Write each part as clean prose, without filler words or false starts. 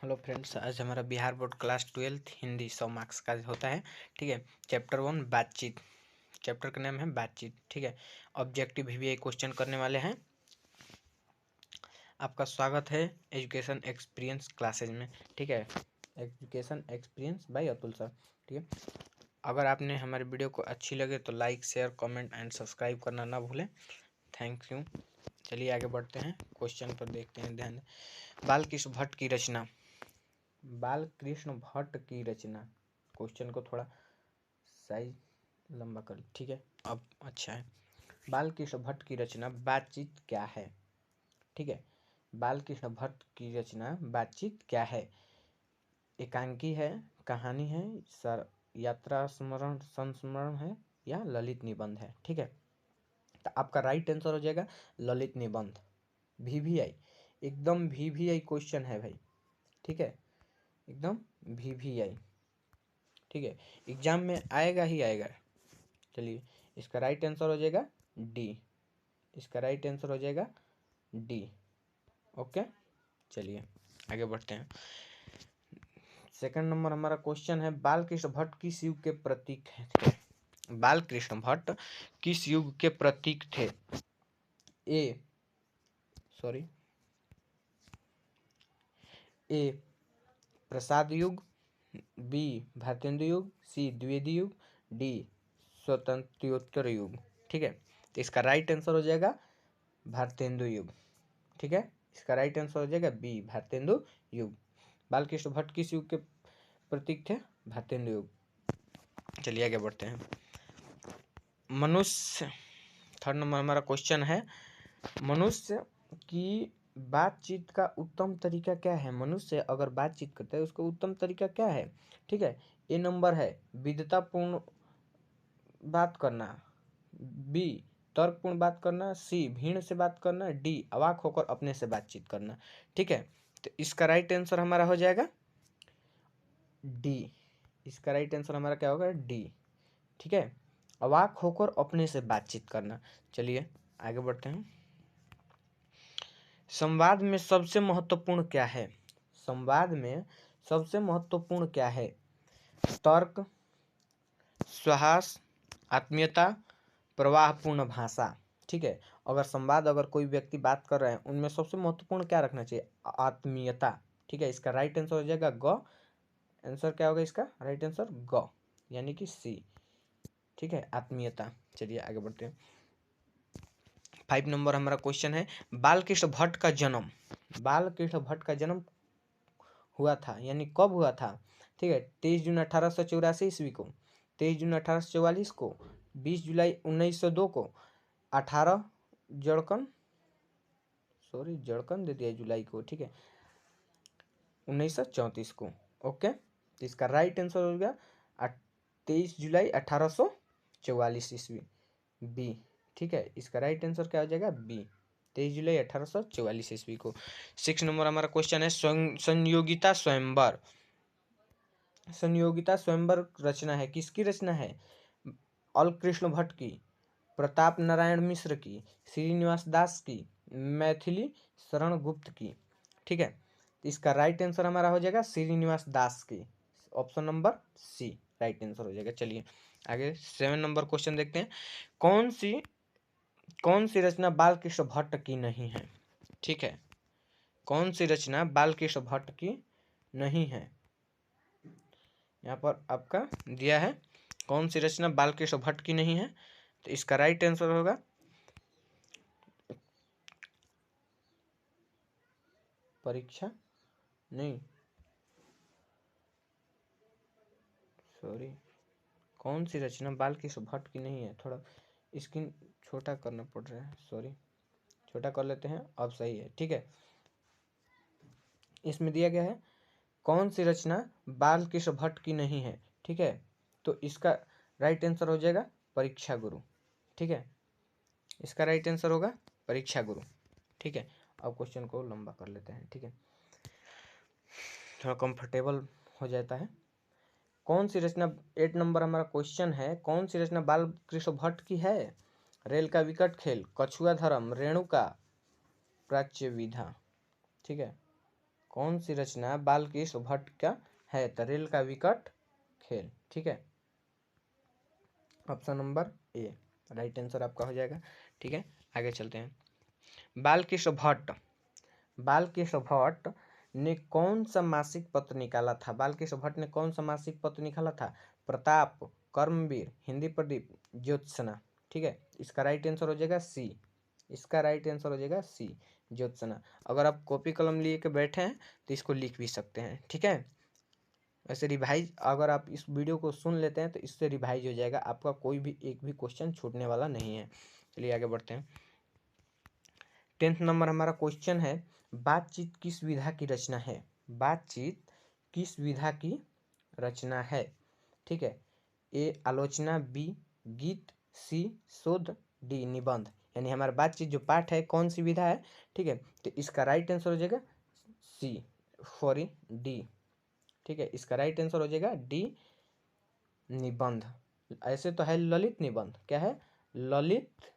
Hello friends, आज हमारा Bihar board class 12 Hindi 100 marks का होता है। ठीक है। चैप्टर 1 बातचीत। चैप्टर का नाम है बातचीत। ठीक है। ऑब्जेक्टिव वीवीआई क्वेश्चन करने वाले हैं। आपका स्वागत है एजुकेशन एक्सपीरियंस क्लासेज में। ठीक है। Education experience by Atul sir. ठीक है। अगर आपने हमारे वीडियो को अच्छी लगे तो like share comment and subscribe करना ना भूलें। Thank you. चलिए आगे बढ़ते हैं, क्वेश्चन पर देखते हैं। ध्यान दें। बालकृष्ण भट्ट की रचना। बालकृष्ण भट्ट की रचना। क्वेश्चन को थोड़ा साइज लंबा कर, ठीक है, अब अच्छा है। बालकृष्ण भट्ट की रचना बातचीत क्या है। ठीक है। बालकृष्ण भट्ट की रचना बातचीत क्या है। एकांकी है, कहानी है, सर यात्रा स्मरण संस्मरण है या ललित निबंध है। ठीक है। तो आपका राइट आंसर हो जाएगा ललित निबंध। वीवीआई एकदम वीवीआई क्वेश्चन है भाई। ठीक है, एकदम वीवीआई। ठीक है, एग्जाम में आएगा ही आएगा। चलिए, इसका राइट आंसर हो जाएगा डी। इसका राइट आंसर हो जाएगा डी। ओके, चलिए आगे बढ़ते हैं। सेकंड नंबर हमारा क्वेश्चन है, बालकृष्ण भट्ट किस युग के प्रतीक थे। बालकृष्ण भट्ट किस युग के प्रतीक थे। ए प्रसाद युग, बी भारतेंदु युग, सी द्विवेदी युग, डी स्वतंत्रोत्तर युग। ठीक है, तो इसका राइट आंसर हो जाएगा भारतेंदु युग। ठीक है, इसका राइट आंसर हो जाएगा बी भारतेंदु युग। बालकृष्ण भट्ट किस युग के प्रतीक थे। भारतेंदु युग। चलिए आगे बढ़ते हैं। मनुष्य, थर्ड नंबर हमारा क्वेश्चन है, मनुष्य की बातचीत का उत्तम तरीका क्या है। मनुष्य अगर बातचीत करता है उसका उत्तम तरीका क्या है। ठीक है, ए नंबर है विद्वतापूर्ण बात करना, बी तर्कपूर्ण बात करना, सी भीड़ से बात करना, डी अवाक होकर अपने से बातचीत करना। ठीक है, तो इसका राइट आंसर हमारा हो जाएगा डी। इसका राइट आंसर हमारा क्या होगा, डी। ठीक है, अवाक होकर अपने से बातचीत करना। चलिए आगे बढ़ते हैं। संवाद में सबसे महत्वपूर्ण क्या है। संवाद में सबसे महत्वपूर्ण क्या है। तर्क, साहस, आत्मीयता, प्रवाहपूर्ण भाषा। ठीक है, अगर संवाद अगर कोई व्यक्ति बात कर रहे हैं उनमें सबसे महत्वपूर्ण क्या रखना चाहिए, आत्मीयता। ठीक है, इसका राइट आंसर हो जाएगा ग। आंसर क्या होगा इसका राइट आंसर ग, यानी कि सी। ठीक है, आत्मीयता। चलिए आगे बढ़ते हैं। 5 नंबर हमारा क्वेश्चन है, बालकृष्ण भट्ट का जन्म। बालकृष्ण भट्ट का जन्म हुआ था यानी कब हुआ था। ठीक है, 23 जून 1884 ईस्वी को, 23 जून 1844 को, 20 जुलाई 1902 को, 18 जड़कन जड़कन दे दिया जुलाई को। ठीक है, 1934 को। ओके, तो इसका राइट आंसर हो गया 23 जुलाई 1844 ईस्वी, बी। ठीक है, इसका राइट आंसर क्या हो जाएगा बी, 23 जुलाई 1844 ईस्वी को। 6 नंबर हमारा क्वेश्चन है, संयोगिता स्वयंवर। संयोगिता स्वयंवर रचना है, किसकी रचना है। अलकृष्ण भट्ट की, प्रताप नारायण मिश्र की, श्रीनिवास दास की, मैथिली शरण गुप्त की। ठीक है, इसका राइट आंसर हमारा हो जाएगा श्रीनिवास दास की, option number C right answer हो जाएगा। चलिए आगे 7 नंबर क्वेश्चन देखते हैं। कौन सी रचना बालकृष्ण भट्ट की नहीं है। ठीक है, कौन सी रचना बालकृष्ण भट्ट की नहीं है। यहाँ पर आपका दिया है कौन सी रचना बालकृष्ण भट्ट की नहीं है, तो इसका राइट आंसर होगा परीक्षा नहीं, कौन सी रचना बालकृष्ण भट्ट की नहीं है। थोड़ा स्क्रीन छोटा करना पड़ रहा है, छोटा कर लेते हैं, अब सही है। ठीक है, इसमें दिया गया है कौन सी रचना बालकृष्ण भट्ट की नहीं है। ठीक है, तो इसका राइट आंसर हो जाएगा परीक्षा गुरु। ठीक है, इसका राइट आंसर होगा परीक्षा गुरु। ठीक है, अब क्वेश्चन को लंबा कर लेते हैं। ठीक है, थोड़ा कंफर्टेबल हो जाता है। कौन सी रचना, 8 नंबर हमारा क्वेश्चन है, कौन सी रचना बालकृष्ण भट्ट की है। रेल का विकट खेल, कछुआ धर्म, रेणुका, प्राच्य विधा। ठीक है, कौन सी रचना बालकृष्ण भट्ट का है? तो रेल का विकट खेल। ठीक है, option number A right answer आपका हो जाएगा। ठीक है, आगे चलते हैं। बालकृष्ण भट्ट ने कौन सा मासिक पत्र निकाला था? बालकृष्ण भट्ट ने कौन सा मासिक पत्र निकाला था? प्रताप, कर्मवीर, हिंदी प्रदीप, ज्योत्सना। ठीक है, इसका राइट आंसर हो जाएगा सी। इसका राइट आंसर हो जाएगा सी, ज्योत्सना। अगर आप कॉपी कलम लिए के बैठे हैं तो इसको लिख भी सकते हैं। ठीक है, वैसे रिवाइज अगर आप इस वीडियो को सुन लेते हैं तो इससे रिवाइज हो जाएगा, आपका कोई भी एक भी क्वेश्चन छूटने वाला नहीं है। चलिए आगे बढ़ते हैं। 10th नंबर हमारा क्वेश्चन है, बातचीत किस विधा की रचना है? बातचीत किस विधा की रचना है? ठीक है, ए आलोचना, बी गीत, सी शोध, डी निबंध। यानी हमारा बातचीत जो पाठ है कौन सी विधा है? ठीक है, तो इसका राइट आंसर हो जाएगा सी, सॉरी डी। ठीक है, इसका राइट आंसर हो जाएगा डी निबंध। ऐसे तो है ललित निबंध, क्या है? ललित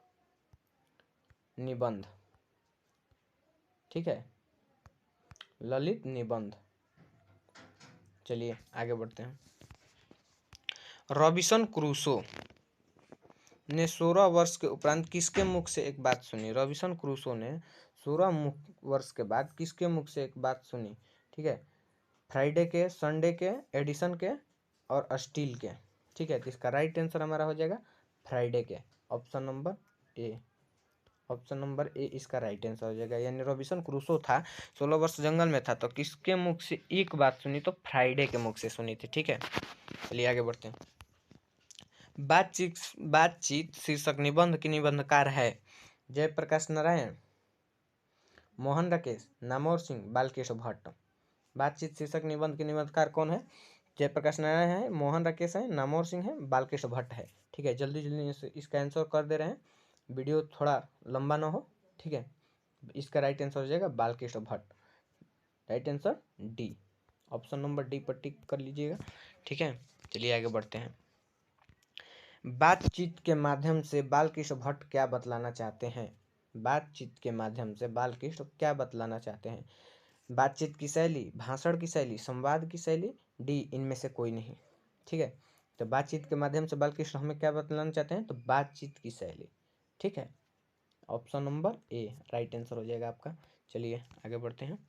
निबंध। ठीक है, ललित निबंध। चलिए आगे बढ़ते हैं। रॉबिन्सन क्रूसो ने 16 वर्ष के उपरांत किसके मुख से एक बात सुनी? रॉबिन्सन क्रूसो ने 16 वर्ष के बाद किसके मुख से एक बात सुनी? ठीक है, फ्राइडे के, संडे के, एडिसन के और स्टील के। ठीक है, तो इसका राइट आंसर हमारा हो जाएगा फ्राइडे के, option number A. Option number A इसका राइट आंसर हो जाएगा। यानी रॉबिन्सन क्रूसो था, 16 वर्ष जंगल में था, तो किसके मुख से एक बात सुनी? तो फ्राइडे के मुख से सुनी थी। ठीक है, चलिए आगे बढ़ते हैं। बातचीत शीर्षक निबंध के निबंधकार है जयप्रकाश नारायण, मोहन राकेश, नामवर सिंह, बालकृष्ण भट्ट। बातचीत शीर्षक निबंध के निबंधकार कौन है? जयप्रकाश नारायण है, मोहन राकेश है, नामवर सिंह है, बालकृष्ण भट्ट है। ठीक है, जल्दी जल्दी इसका आंसर कर दे रहे हैं, वीडियो थोड़ा लंबा ना हो। ठीक है, इसका राइट आंसर हो जाएगा Balkrishna Bhatt. Right answer D, option number D पर टिक कर लीजिएगा। ठीक है, चलिए आगे बढ़ते हैं। बातचीत के माध्यम से बालकृष्ण भट्ट क्या बतलाना चाहते हैं? बातचीत के माध्यम से बालकृष्ण क्या बतलाना चाहते हैं? बातचीत की शैली, भाषण की शैली, संवाद की शैली, डी इनमें से कोई नहीं। ठीक है, तो बातचीत के माध्यम से बालकृष्ण हमें क्या बतलाना चाहते हैं? तो बातचीत की शैली। ठीक है, option number A right answer हो जाएगा आपका। चलिए आगे बढ़ते हैं।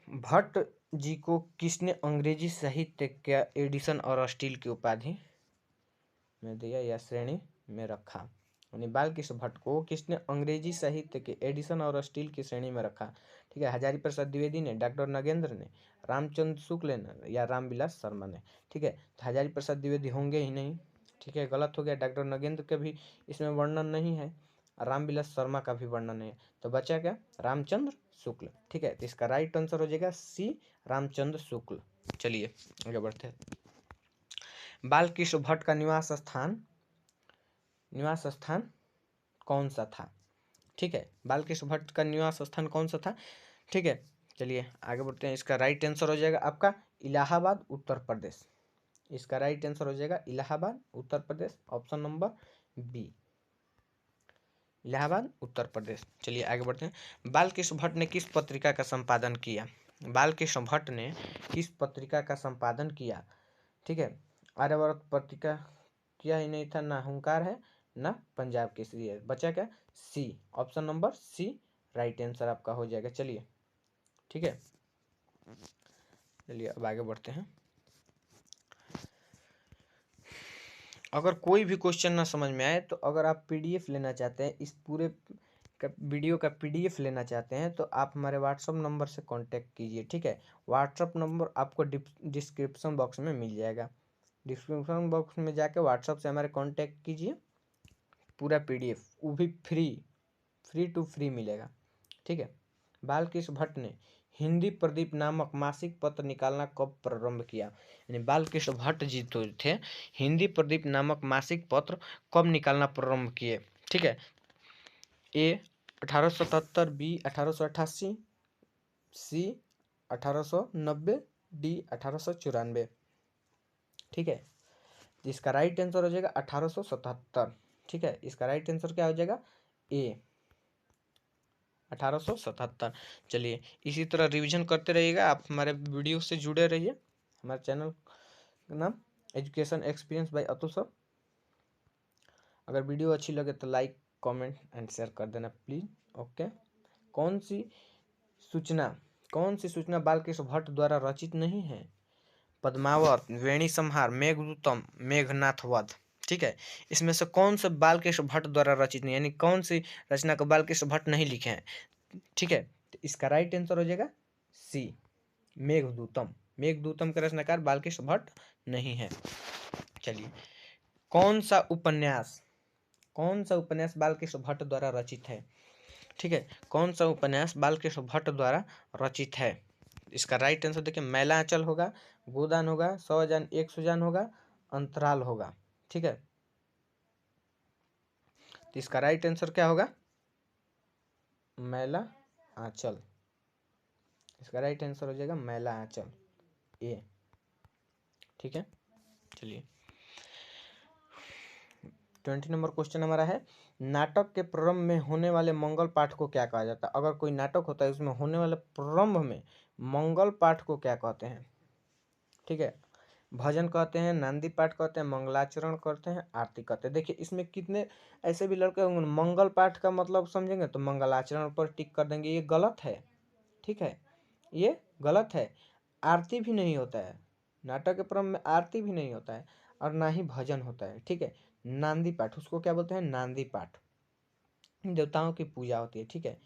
भट्ट जी को किसने अंग्रेजी साहित्य का एडिसन और स्टील की उपाधि में दिया या श्रेणी में रखा? यानी बालकृष्ण भट्ट को किसने अंग्रेजी साहित्य के एडिसन और स्टील की श्रेणी में रखा? ठीक है, हजारी प्रसाद द्विवेदी ने, डॉक्टर नगेंद्र ने, रामचंद्र शुक्ल ने या रामविलास शर्मा ने? ठीक है, तो हजारी प्रसाद द्विवेदी होंगे ही नहीं। ठीक है, गलत हो गया। डॉक्टर नगेंद्र का भी इसमें वर्णन नहीं है, रामविलास शर्मा का भी वर्णन है, तो बचा क्या? रामचंद्र शुक्ल। ठीक है, तो इसका राइट आंसर हो जाएगा सी, रामचंद्र शुक्ल। चलिए आगे बढ़ते हैं। बालकृष्ण भट्ट का निवास स्थान कौन सा था? ठीक है, बालकृष्ण भट्ट का निवास स्थान कौन सा था? ठीक है, चलिए आगे बढ़ते हैं। इसका राइट आंसर हो जाएगा आपका इलाहाबाद, उत्तर प्रदेश। इसका राइट आंसर हो जाएगा Allahabad, Uttar Pradesh, option number B, Allahabad, Uttar Pradesh. चलिए आगे बढ़ते हैं। बालकृष्ण भट्ट ने किस पत्रिका का संपादन किया? बालकृष्ण भट्ट ने किस पत्रिका का संपादन किया? ठीक है, आर्यावर्त पत्रिका किया ही नहीं था, ना हुंकार है, ना पंजाब केसरी है। बचा क्या? C, option number C right answer आपका हो जाएगा। चलिए ठीक है, चलिए अब आगे बढ़ते हैं। अगर कोई भी क्वेश्चन ना समझ में आए तो अगर आप पीडीएफ लेना चाहते हैं, इस पूरे का वीडियो का पीडीएफ लेना चाहते हैं, तो आप हमारे व्हाट्सअप नंबर से कांटेक्ट कीजिए। ठीक है, व्हाट्सअप नंबर आपको डिस्क्रिप्शन बॉक्स में मिल जाएगा। डिस्क्रिप्शन बॉक्स में जाकर व्हाट्सअप से हमारे कांटेक्ट कीजिए, पूरा पीडीएफ, वो भी फ्री टू फ्री मिलेगा। ठीक है, बालकृष्ण भट्ट ने हिंदी प्रदीप नामक मासिक पत्र निकालना कब प्रारंभ किया? यानी बालकृष्ण भट्ट जी तो थे, हिंदी प्रदीप नामक मासिक पत्र कब निकालना प्रारंभ किए? ठीक है, ए 1877, बी 1888, सी 1890, डी 1894। ठीक है, इसका राइट आंसर हो जाएगा 1877। ठीक है, इसका राइट आंसर क्या हो जाएगा? ए 1877। चलिए इसी तरह रिवीजन करते रहिएगा, आप हमारे वीडियो से जुड़े रहिए। हमारे चैनल का नाम education experience by Atul sir. अगर वीडियो अच्छी लगे तो लाइक कमेंट एंड शेयर कर देना प्लीज। ओके। कौन सी सूचना बालकृष्ण भट्ट द्वारा रचित नहीं है? पद्मावत, वेणी संहार, मेघदूतम, मेघनाथ वध। ठीक है, इसमें से कौन सा बालकृष्ण भट्ट द्वारा रचित नहीं, यानी कौन सी रचना को बालकृष्ण भट्ट नहीं लिखे हैं? ठीक है, तो इसका राइट आंसर हो जाएगा सी, मेघदूतम। मेघदूतम का रचनाकार बालकृष्ण भट्ट नहीं है। चलिए, कौन सा उपन्यास बालकृष्ण भट्ट द्वारा रचित है? ठीक है, कौन सा उपन्यास बालकृष्ण भट्ट द्वारा रचित है? इसका राइट आंसर देखिए, मैलांचल होगा, गोदान होगा, 100 जान 100 जान होगा, अंतराल होगा। ठीक है, तो इसका राइट आंसर क्या होगा? मैला आंचल। इसका राइट आंसर हो जाएगा मैला आंचल, ए। ठीक है, चलिए 20 नंबर क्वेश्चन हमारा है, नाटक के प्रारंभ में होने वाले मंगल पाठ को क्या कहा जाता है? अगर कोई नाटक होता है उसमें होने वाले प्रारंभ में मंगल पाठ को क्या कहते हैं? ठीक है, भजन कहते हैं, नांदी पाठ कहते हैं, मंगलाचरण करते हैं, आरती कहते हैं। देखिए इसमें कितने ऐसे भी लड़के होंगे, मंगल पाठ का मतलब समझेंगे तो मंगलाचरण पर टिक कर देंगे, ये गलत है। ठीक है, ये गलत है। आरती भी नहीं होता है, नाटक के प्रारंभ में आरती भी नहीं होता है और ना ही भजन होता है। ठीक है, नांदी पाठ, उसको क्या बोलते हैं? नांदी पाठ। देवताओं की पूजा होती है। ठीक है,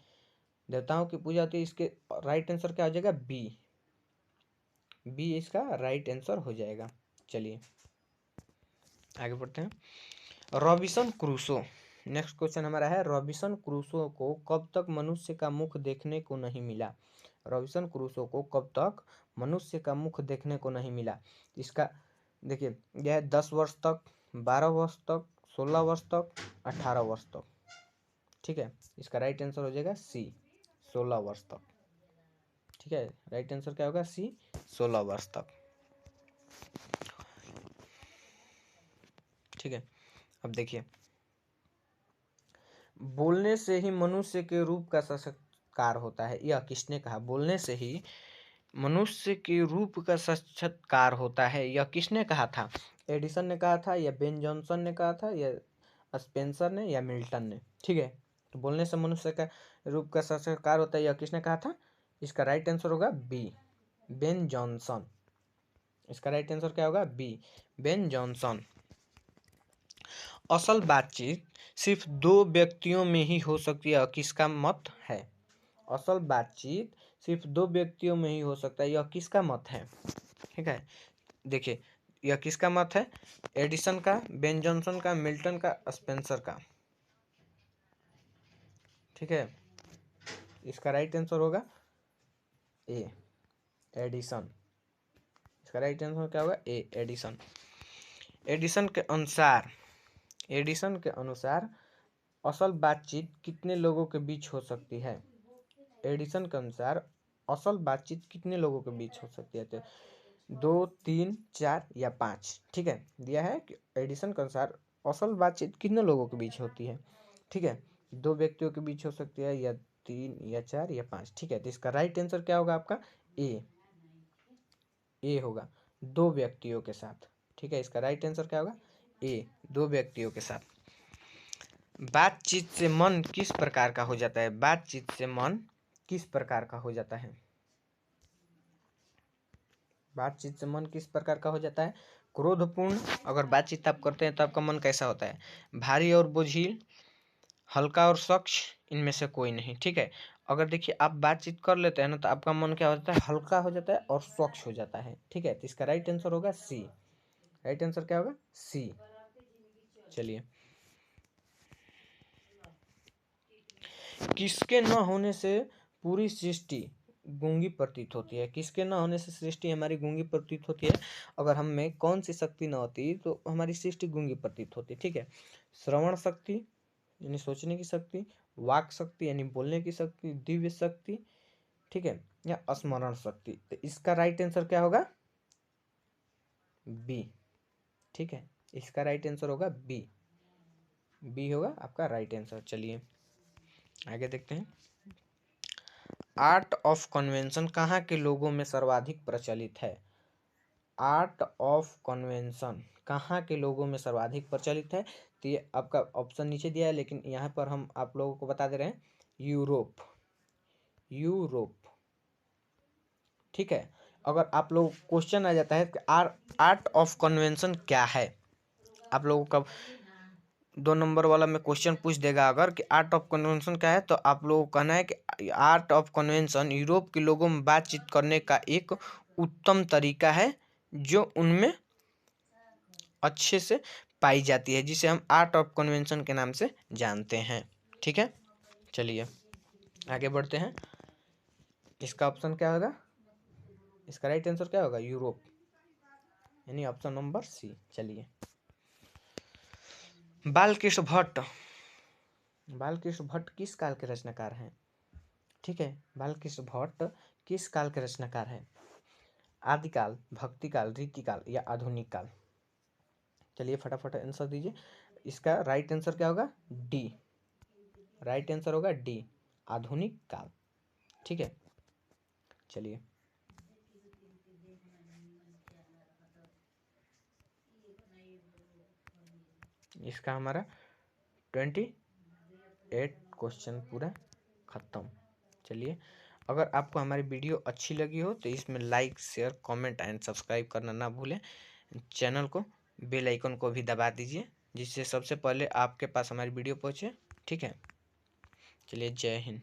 देवताओं की पूजा होती है। इसके राइट आंसर क्या हो जाएगा? बी। बी इसका राइट आंसर हो जाएगा। चलिए आगे बढ़ते हैं। रॉबिन्सन क्रूसो, नेक्स्ट क्वेश्चन हमारा है, रॉबिन्सन क्रूसो को कब तक मनुष्य का मुख देखने को नहीं मिला? रॉबिन्सन क्रूसो को कब तक मनुष्य का मुख देखने को नहीं मिला? इसका देखिए, यह 10 वर्ष तक, 12 वर्ष तक, 16 वर्ष तक, 18 वर्ष तक। ठीक है, इसका राइट आंसर हो जाएगा सी, 16 वर्ष तक। ठीक है, राइट आंसर क्या होगा? सी, 16 वर्ष तक। ठीक है, अब देखिए, बोलने से ही मनुष्य के रूप का साक्षात्कार होता है, यह किसने कहा? बोलने से ही मनुष्य के रूप का साक्षात्कार होता है, यह किसने कहा था? एडिसन ने कहा था, या बेन जॉनसन ने कहा था, या स्पेंसर ने, या मिल्टन ने? ठीक है, तो बोलने से मनुष्य का रूप का साक्षात्कार होता है, यह किसने कहा था? इसका राइट आंसर होगा बी, बेन जॉनसन। इसका राइट आंसर क्या होगा? B, Ben Johnson. असल बातचीत सिर्फ 2 व्यक्तियों में ही हो सकती है, किसका मत है? असल बातचीत सिर्फ 2 व्यक्तियों में ही हो सकता है, यह किसका मत है? ठीक है, देखिए यह किसका मत है? एडिसन का, बेन जॉनसन का, मिल्टन का, स्पेंसर का। ठीक है, इसका राइट आंसर होगा ए, एडिसन। इसका राइट आंसर क्या होगा? ए, एडिसन। एडिसन के अनुसार असल बातचीत कितने लोगों के बीच हो सकती है? एडिसन के अनुसार असल बातचीत कितने लोगों के बीच हो सकती है? तो 2, 3, 4 या 5। ठीक है, दिया है कि एडिसन के अनुसार असल बातचीत कितने लोगों के बीच होती है? ठीक है, 2 व्यक्तियों के बीच हो सकती है, या 3 या 4 या 5। ठीक है, तो इसका राइट आंसर क्या होगा आपका? ए होगा, 2 व्यक्तियों के साथ। ठीक है, इसका राइट आंसर क्या होगा? ए, 2 व्यक्तियों के साथ। बातचीत से मन किस प्रकार का हो जाता है? बातचीत से मन किस प्रकार का हो जाता है? बातचीत से मन किस प्रकार का हो जाता है? क्रोधपूर्ण। अगर बातचीत आप करते हैं तो आपका मन कैसा होता है? भारी और बोझिल, हल्का और स्वच्छ, इनमें से कोई नहीं। ठीक है, अगर देखिए आप बातचीत कर लेते हैं ना तो आपका मन क्या हो जाता है? हल्का हो जाता है और स्वच्छ हो जाता है। ठीक है, तो इसका राइट आंसर होगा सी। राइट आंसर क्या होगा? सी। चलिए, किसके न होने से पूरी सृष्टि गूंगी प्रतीत होती है? किसके न होने से सृष्टि हमारी गूंगी प्रतीत होती है? अगर हम में कौन सी शक्ति न होती तो हमारी सृष्टि गूंगी प्रतीत होती? ठीक है, श्रवण शक्ति यानी सोचने की शक्ति, वाक शक्ति यानी बोलने की शक्ति, दिव्य शक्ति, ठीक है, या स्मरण शक्ति। तो इसका राइट आंसर क्या होगा? बी। ठीक है, इसका राइट आंसर होगा बी। बी होगा आपका राइट आंसर। चलिए आगे देखते हैं। आर्ट ऑफ कन्वेंशन कहाँ के लोगों में सर्वाधिक प्रचलित है? आर्ट ऑफ कन्वेंशन कहाँ के लोगों में सर्वाधिक प्रचलित है? तो ये आपका ऑप्शन नीचे दिया है, लेकिन यहाँ पर हम आप लोगों को बता दे रहे हैं यूरोप। यूरोप, ठीक है। अगर आप लोग क्वेश्चन आ जाता है कि आर्ट ऑफ कन्वेंशन क्या है, आप लोगों का 2 नंबर वाला में क्वेश्चन पूछ देगा अगर कि आर्ट ऑफ कन्वेंशन क्या है, तो आप लोगों को कहना है कि आर्ट ऑफ कन्वेंशन यूरोप के लोगों में बातचीत करने का एक उत्तम तरीका है जो उनमें अच्छे से पाई जाती है, जिसे हम आर्ट ऑफ कन्वेंशन के नाम से जानते हैं। ठीक है, चलिए आगे बढ़ते हैं। इसका ऑप्शन क्या होगा? इसका राइट आंसर क्या होगा? यूरोप, यानी ऑप्शन नंबर सी। चलिए, बालकृष्ण भट्ट। बालकृष्ण भट्ट किस काल के रचनाकार हैं? ठीक है, बालकृष्ण भट्ट किस काल के रचनाकार हैं? आदिकाल, भक्तिकाल, रीतिकाल या आधुनिक काल? चलिए फटाफट आंसर दीजिए। इसका राइट आंसर क्या होगा? डी। राइट आंसर होगा डी, आधुनिक काल। ठीक है, चलिए इसका हमारा 28 क्वेश्चन पूरा खत्म। चलिए, अगर आपको हमारी वीडियो अच्छी लगी हो तो इसमें like, share, comment and subscribe करना ना भूलें। चैनल को, बेल आइकन को भी दबा दीजिए, जिससे सबसे पहले आपके पास हमारी वीडियो पहुंचे। ठीक है, चलिए, जय हिंद।